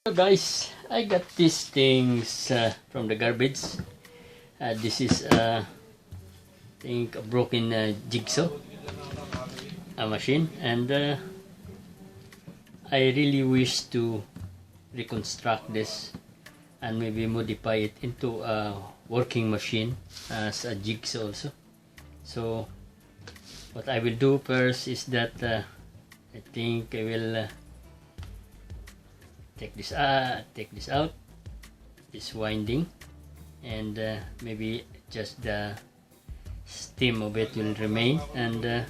So guys, I got these things from the garbage. This is I think a broken jigsaw machine, and I really wish to reconstruct this and maybe modify it into a working machine as a jigsaw also. So what I will do first is that I think I will take this out, this winding, and maybe just the stem of it will remain, and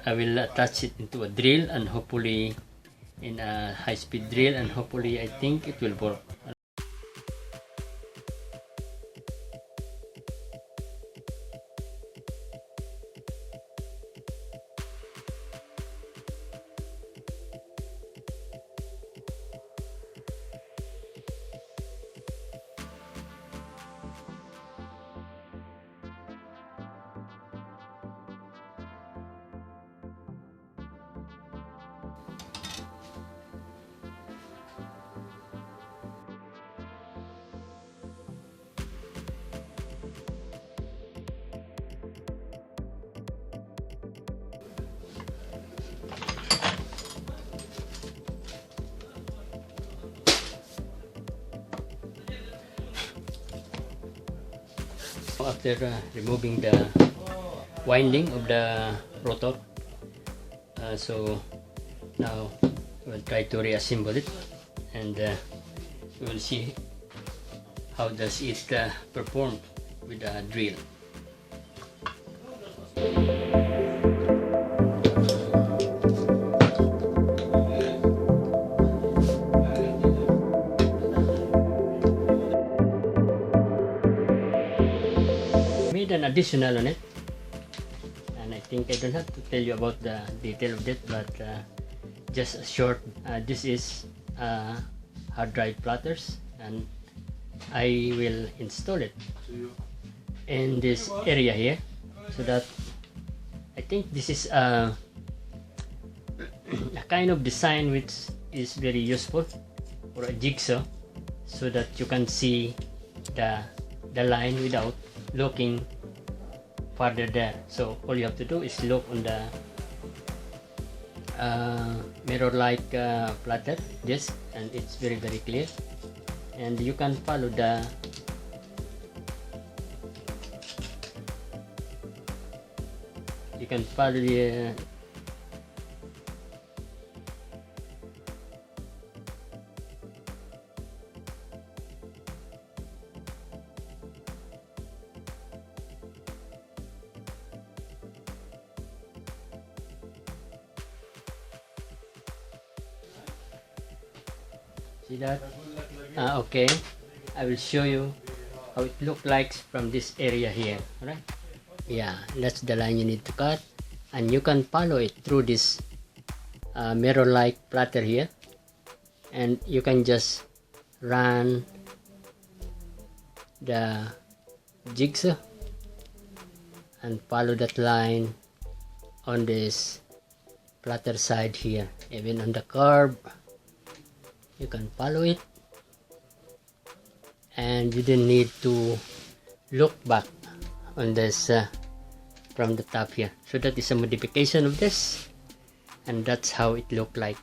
I will attach it into a drill, and hopefully in a high-speed drill, and hopefully I think it will work. After removing the winding of the rotor, so now we'll try to reassemble it, and we will see how does it perform with the drill. Made an additional on it, and I think I don't have to tell you about the detail of it, but just a short, this is hard drive platters, and I will install it in this area here, so that I think this is a kind of design which is very useful for a jigsaw, so that you can see the line without looking farther there. So all you have to do is look on the mirror-like platter disc, and it's very clear, and you can follow the see that? Okay, I will show you how it looks like from this area here. Alright? Yeah, that's the line you need to cut, and you can follow it through this mirror-like platter here, and you can just run the jigsaw and follow that line on this platter side here. Even on the curve, you can follow it, and you don't need to look back on this from the top here. So that is a modification of this, and that's how it looked like.